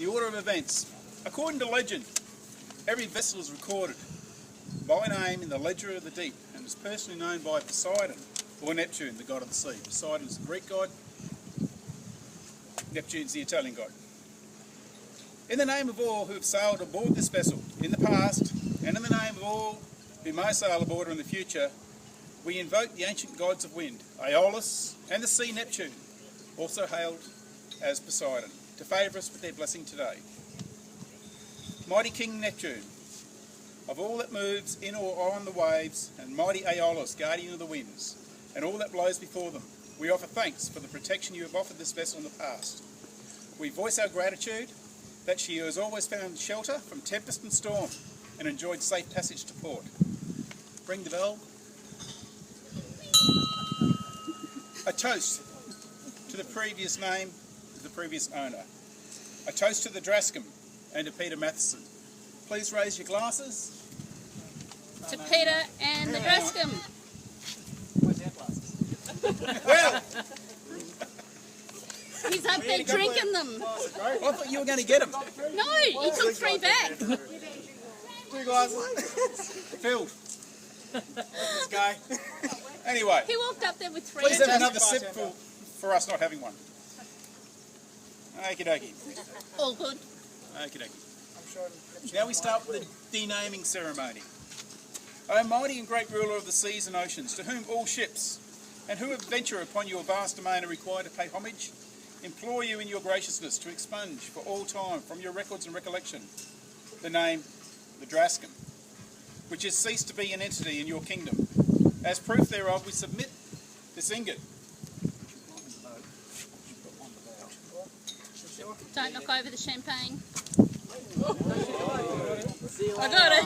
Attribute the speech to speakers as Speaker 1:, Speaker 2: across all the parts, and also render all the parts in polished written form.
Speaker 1: The order of events. According to legend, every vessel is recorded by name in the ledger of the deep and is personally known by Poseidon or Neptune, the god of the sea. Poseidon is the Greek god, Neptune's the Italian god. In the name of all who have sailed aboard this vessel in the past, and in the name of all who may sail aboard her in the future, we invoke the ancient gods of wind, Aeolus, and the sea, Neptune, also hailed as Poseidon, to favour us with their blessing today. Mighty King Neptune, of all that moves in or on the waves, and mighty Aeolus, guardian of the winds, and all that blows before them, we offer thanks for the protection you have offered this vessel in the past. We voice our gratitude that she has always found shelter from tempest and storm and enjoyed safe passage to port. Ring the bell. A toast to the previous name of the previous owner. A toast to the Drascombe and to Peter Matheson. Please raise your glasses.
Speaker 2: To Peter and the Drascombe.
Speaker 3: Where's our glasses?
Speaker 1: Well,
Speaker 2: He's up there drinking them.
Speaker 1: I thought you were going to get them.
Speaker 2: No, he took 3 back.
Speaker 3: 2 glasses.
Speaker 1: Filled.
Speaker 3: This guy.
Speaker 1: Anyway,
Speaker 2: He walked up there with 3.
Speaker 1: please have another sip for us not having one. Okie dokie.
Speaker 2: All good.
Speaker 1: Okie dokie.
Speaker 3: I'm sure.
Speaker 1: Now we start with the denaming ceremony. O mighty and great ruler of the seas and oceans, to whom all ships and who adventure upon your vast domain are required to pay homage, implore you in your graciousness to expunge for all time from your records and recollection the name, the Drascombe, which has ceased to be an entity in your kingdom. As proof thereof, we submit this ingot.
Speaker 2: Don't knock over the champagne. I got it.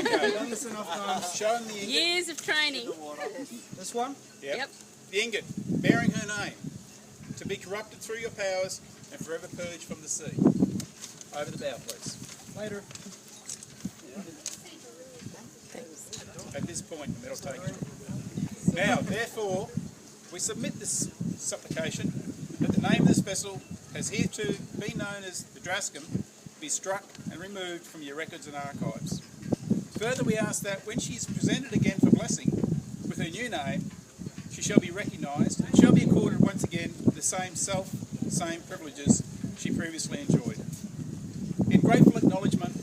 Speaker 1: Okay. Show him the ingot.
Speaker 2: Years of training.
Speaker 3: This one?
Speaker 2: Yep.
Speaker 1: The ingot, bearing her name, to be corrupted through your powers and forever purged from the sea. Over the bow, please.
Speaker 3: Later.
Speaker 1: At this point, that'll take it. Now, therefore, we submit this supplication that the name of this vessel has hereto been known as the Drascombe be struck and removed from your records and archives. Further, we ask that when she is presented again for blessing with her new name, she shall be recognised and shall be accorded once again the same privileges she previously enjoyed. In grateful acknowledgement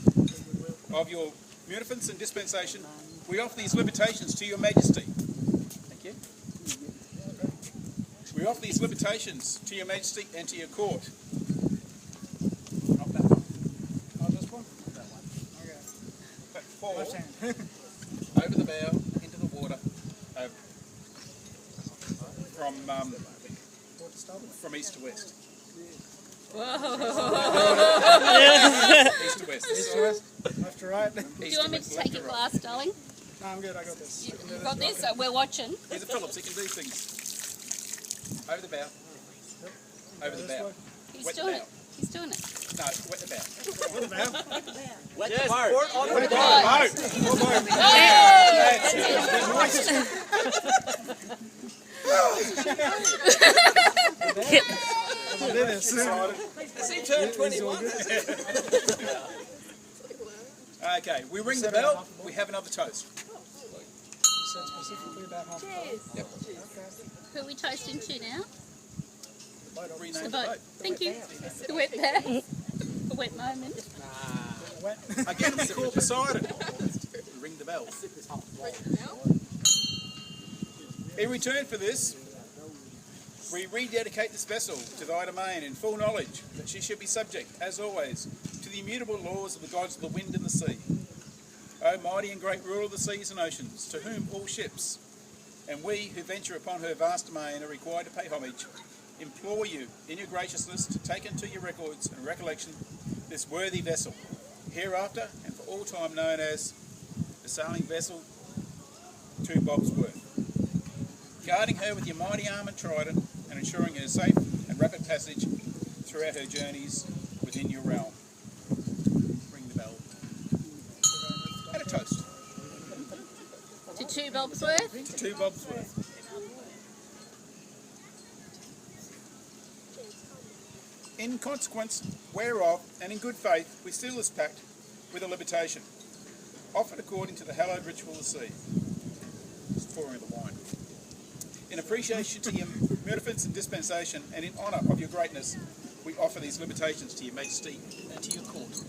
Speaker 1: of your munificence and dispensation, we offer these limitations to your Majesty. Thank you. We offer these limitations to your Majesty and to your court. Not that one.
Speaker 3: Oh, this one?
Speaker 1: That one.
Speaker 3: Okay.
Speaker 1: But fall
Speaker 3: Left hand.
Speaker 1: over the bow, into the water, from east to west.
Speaker 2: Whoa.
Speaker 1: East to west.
Speaker 3: East to west, left to right.
Speaker 2: Do you want me to take your glass, darling?
Speaker 3: No, I'm good. I got this.
Speaker 2: You got this? We're watching.
Speaker 1: Here's a Phillips, he can do things. Over the bow. Over the bow.
Speaker 2: He's
Speaker 1: Wet the
Speaker 2: doing
Speaker 1: bow.
Speaker 2: it. He's doing it.
Speaker 1: No, wet the bow.
Speaker 3: Wet the bow.
Speaker 4: Wet the boat. On the
Speaker 1: Wet the
Speaker 4: boat.
Speaker 1: boat.
Speaker 3: I did this.
Speaker 4: Has he turned 21?
Speaker 1: Okay, we ring the bell, we have another toast.
Speaker 3: You said specifically about half.
Speaker 1: Yep.
Speaker 2: Who are we toasting to now?
Speaker 1: Rename
Speaker 2: The
Speaker 1: the
Speaker 2: boat.
Speaker 1: boat.
Speaker 2: Thank you. The wet bow. The wet moment.
Speaker 3: Wet.
Speaker 1: Again, we call Poseidon. We ring the bell. In return for this, we rededicate this vessel to thy domain in full knowledge that she should be subject, as always, to the immutable laws of the gods of the wind and the sea. O mighty and great ruler of the seas and oceans, to whom all ships, and we who venture upon her vast domain are required to pay homage, implore you in your graciousness to take into your records and recollection this worthy vessel, hereafter and for all time known as the sailing vessel 2 Bob's Worth, guarding her with your mighty arm and trident and ensuring her safe and rapid passage throughout her journeys within your realm. Ring the bell. And a toast.
Speaker 2: To 2 Bob's worth.
Speaker 1: To 2 Bob's Worth. In consequence whereof, and in good faith, we seal this pact with a libertation, offered according to the hallowed ritual of the sea. Just pouring of the wine. In appreciation to your munificence and dispensation, and in honour of your greatness, we offer these liberations to your majesty and to your court.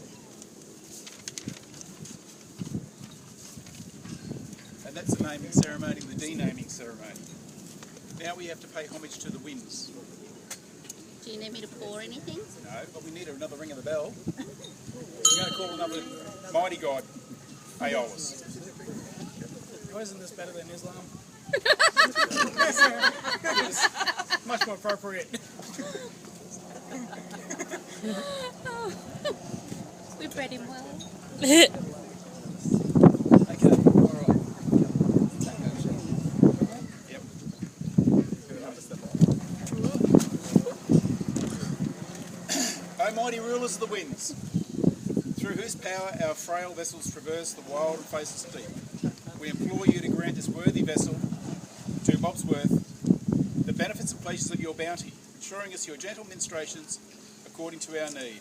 Speaker 1: And that's the naming ceremony, the denaming ceremony. Now we have to pay homage to the winds.
Speaker 2: Do you need me to pour anything?
Speaker 1: No, but we need another ring of the bell. We're going to call another mighty god, Aeolus.
Speaker 3: Why isn't this better than Islam? Much more appropriate.
Speaker 2: We bred him well.
Speaker 1: Okay, alright. Yep. O mighty rulers of the winds, through whose power our frail vessels traverse the wild and faceless deep, we implore you to grant this worthy vessel, 2 bobs worth, the benefits and pleasures of your bounty, ensuring us your gentle ministrations according to our need.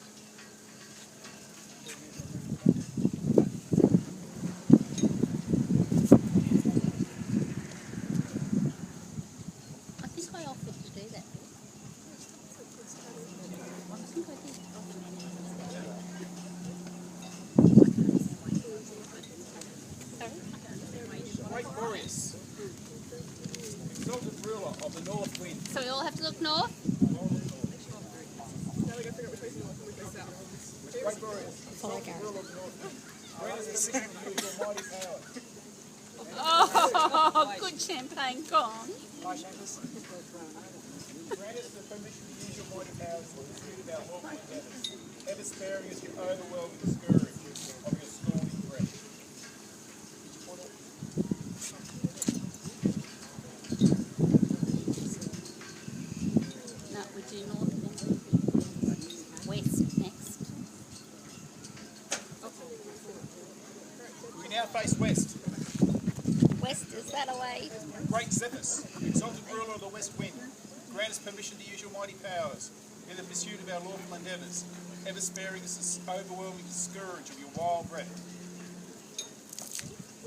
Speaker 2: I think I offered to do that. I think I did.
Speaker 1: Great Boreas, exalted ruler of the north wind.
Speaker 2: So we all have to look north?
Speaker 1: Great Boreas, ruler of the north wind. Grant us the permission to use your mighty power.
Speaker 2: Oh, good champagne gone.
Speaker 1: Grant us the permission to use your mighty powers for the pursuit of our lawful endeavours, ever sparing us your overwhelming scourge of your scorning breath.
Speaker 2: No, we do north then. West next.
Speaker 1: We now face west.
Speaker 2: West is that away?
Speaker 1: Great Zephyrus, exalted ruler of the west wind, grant us permission to use your mighty powers in the pursuit of our lawful endeavours, ever sparing us this overwhelming scourge of your wild breath.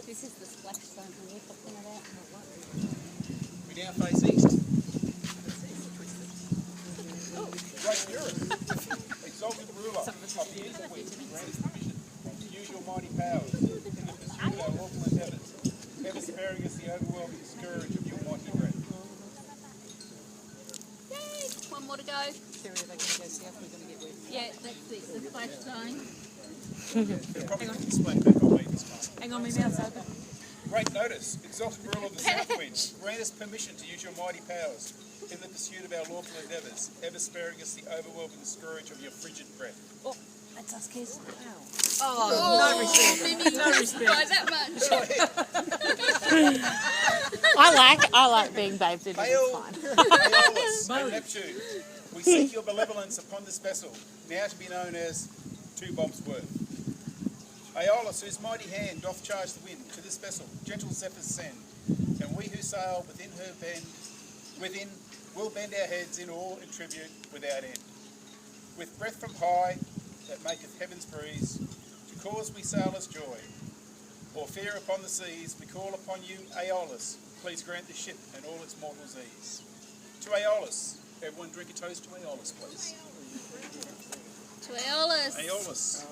Speaker 2: This is the splash zone we were talking about.
Speaker 1: We now face east. Great Urus, exalted ruler of the east wind, grant us permission to use your mighty powers in the pursuit of our lawful endeavours, ever sparing us the overwhelming scourge of your mighty breath.
Speaker 2: Yay! One more to go.
Speaker 5: Sarah, are they going to go south? We're going to get west.
Speaker 2: Yeah, that's the splash zone.
Speaker 1: They're probably going to explain back on me this time.
Speaker 5: Hang on, my mouth's open.
Speaker 1: Great notice, exalted ruler of the south wind, grant us permission to use your mighty powers in the pursuit of our lawful endeavours, ever sparing us the overwhelming scourge of your frigid breath.
Speaker 5: Oh, that's us, kids.
Speaker 2: Oh,
Speaker 5: no respect.
Speaker 2: Maybe
Speaker 5: No respect.
Speaker 2: by that much.
Speaker 6: I like being bathed in it.
Speaker 1: Hail,
Speaker 6: It's fine.
Speaker 1: Aeolus and Neptune, we seek your benevolence upon this vessel, now to be known as 2 bobs worth. Aeolus, whose mighty hand doth charge the wind, to this vessel gentle zephyrs send, and we who sail within her will bend our heads in awe and tribute without end. With breath from high that maketh heaven's breeze, to cause we sailors joy, or fear upon the seas, we call upon you, Aeolus, please grant the ship and all its mortals ease. To Aeolus, everyone drink a toast to Aeolus, please.
Speaker 2: To Aeolus.
Speaker 1: Aeolus.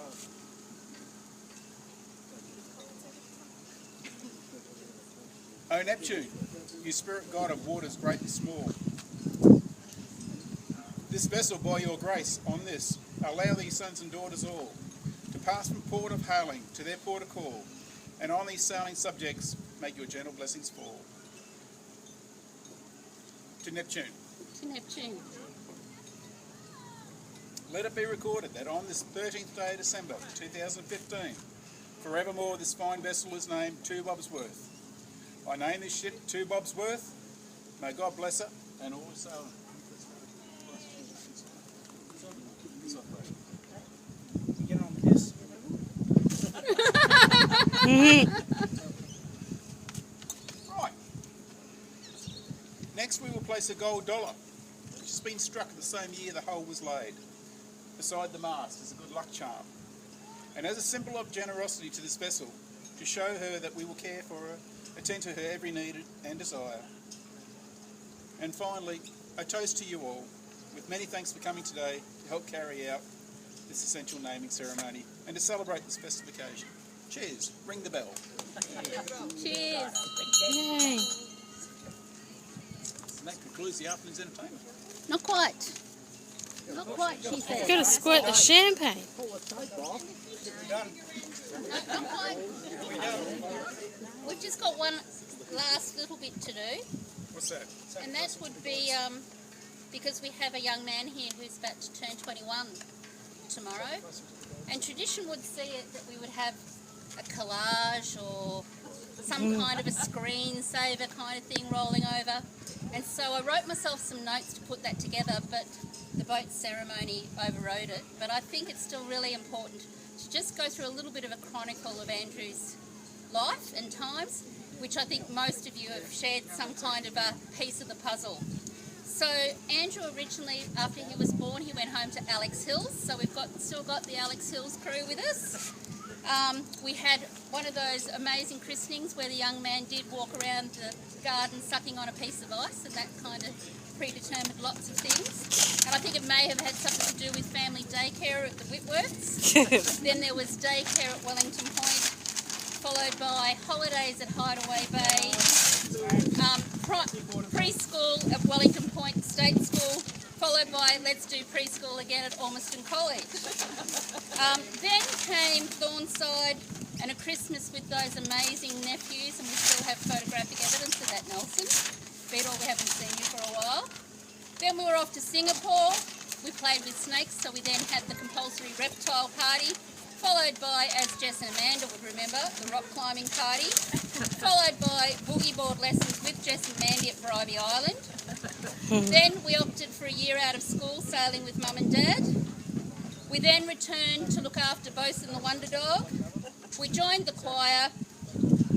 Speaker 1: O Neptune, you spirit god of waters great and small, this vessel by your grace on this, allow these sons and daughters all to pass from port of hailing to their port of call, and on these sailing subjects make your gentle blessings fall. To Neptune.
Speaker 2: To Neptune.
Speaker 1: Let it be recorded that on this 13th day of December 2015, forevermore this fine vessel is named 2 bobs worth. I name this ship 2 bobs worth. May God bless her and all sailing.
Speaker 3: Get on with this.
Speaker 1: Right. Next we will place a gold dollar, which has been struck the same year the hull was laid. beside the mast as a good luck charm. And as a symbol of generosity to this vessel, to show her that we will care for her, attend to her every need and desire. And finally, I toast to you all, with many thanks for coming today to help carry out this essential naming ceremony and to celebrate this festive occasion. Cheers. Ring the bell.
Speaker 2: Cheers.
Speaker 6: Yay.
Speaker 1: And that concludes the afternoon's entertainment.
Speaker 2: Not quite. Not quite, she said.
Speaker 6: Gotta squirt the champagne.
Speaker 2: Not quite. We've just got one last little bit to do,
Speaker 1: What's that?
Speaker 2: and that would be because we have a young man here who's about to turn 21 tomorrow, and tradition would see it that we would have a collage or some kind of a screensaver kind of thing rolling over. And so I wrote myself some notes to put that together, but the boat ceremony overrode it. But I think it's still really important to just go through a little bit of a chronicle of Andrew's life and times, which I think most of you have shared some kind of a piece of the puzzle. So Andrew originally, after he was born, he went home to Alex Hills. So we've still got the Alex Hills crew with us. We had one of those amazing christenings where the young man did walk around the garden sucking on a piece of ice, and that kind of predetermined lots of things. And I think it may have had something to do with family daycare at the Whitworths. Then there was daycare at Wellington Point, followed by holidays at Hideaway Bay, preschool at Wellington Point State School, followed by let's do preschool again at Ormiston College. Then came Thornside and a Christmas with those amazing nephews, and we still have photographic evidence of that, Nelson. Beat all, we haven't seen you for a while. Then we were off to Singapore. We played with snakes, so we then had the compulsory reptile party, followed by, as Jess and Amanda would remember, the rock climbing party, followed by boogie board lessons with Jess and Mandy at Bribey Island. Then we opted for a year out of school sailing with Mum and Dad. We then returned to look after Bosun the Wonder Dog. We joined the choir,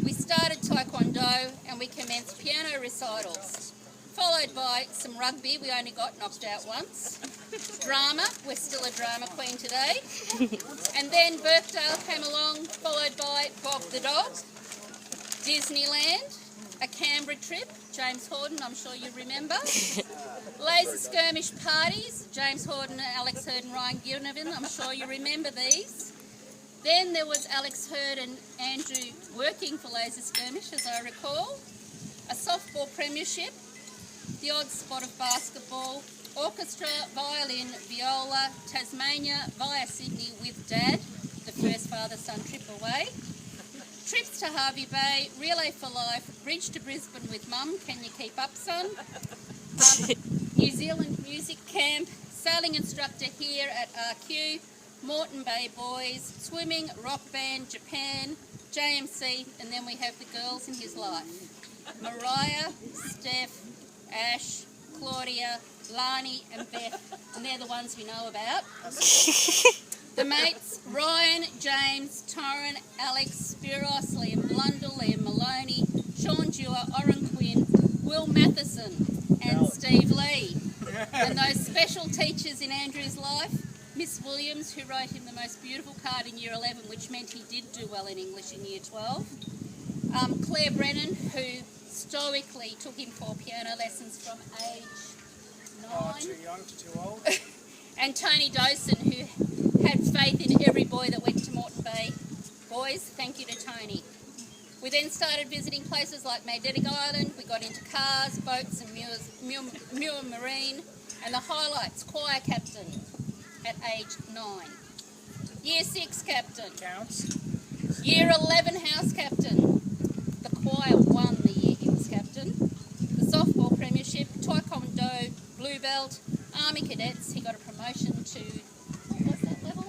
Speaker 2: we started Taekwondo, and we commenced piano recitals. Followed by some rugby, we only got knocked out once. Drama, we're still a drama queen today. And then Birkdale came along, followed by Bob the Dog, Disneyland, a Canberra trip, James Horden, I'm sure you remember. Laser skirmish parties, James Horden, Alex Hurd and Ryan Gilnovan, I'm sure you remember these. Then there was Alex Hurd and Andrew working for Laser Skirmish, as I recall. A softball premiership, the odd spot of basketball, orchestra, violin, viola, Tasmania via Sydney with Dad, the first father-son trip away. Trips to Harvey Bay, Relay for Life, Bridge to Brisbane with Mum, can you keep up, son? New Zealand music camp, sailing instructor here at RQ, Moreton Bay Boys, swimming, rock band, Japan, JMC, and then we have the girls in his life. Mariah, Steph, Ash, Claudia, Lani and Beth, and they're the ones we know about. The mates, Ryan, James, Torrin, Alex, Spiros, Liam Blundell, Liam Maloney, Sean Dewar, Oren Quinn, Will Matheson and Steve Lee. And those special teachers in Andrew's life, Miss Williams, who wrote him the most beautiful card in Year 11, which meant he did do well in English in Year 12. Claire Brennan, who stoically took him for piano lessons from age 9.
Speaker 3: Too young to too old.
Speaker 2: And Tony Dawson, who had faith in every boy that went to Moreton Bay Boys. Thank you to Tony. We then started visiting places like Magnetic Island. We got into cars, boats and Muir Marine. And the highlights, choir captain at age 9. Year 6 captain.
Speaker 3: Counts.
Speaker 2: Year 11 house captain. The choir won the year he was captain. The softball premiership, Taekwondo, blue belt, Army cadets. He got a promotion to, what's that level?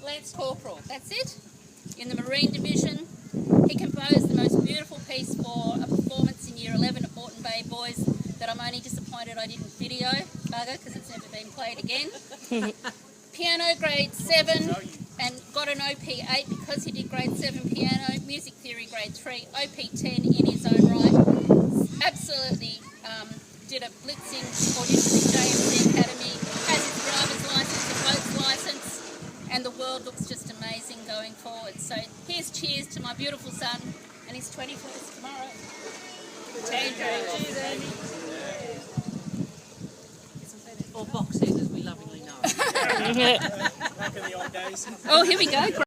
Speaker 2: Lance Corporal. That's it. In the Marine Division, he composed the most beautiful piece for a performance in Year 11 at Moreton Bay Boys that I'm only disappointed I didn't video, bugger, because it's never been played again. Piano grade 7 and got an OP8 because he did grade 7 piano, music theory grade 3, OP10 in his own right. Absolutely did a blitzing audition at JMC Academy, has his driver's world looks just amazing going forward. So here's cheers to my beautiful son and his 21st tomorrow. Cheers, Andy.
Speaker 5: Or box head, as we lovingly know.
Speaker 3: Back in the old days.
Speaker 2: Oh, here we go.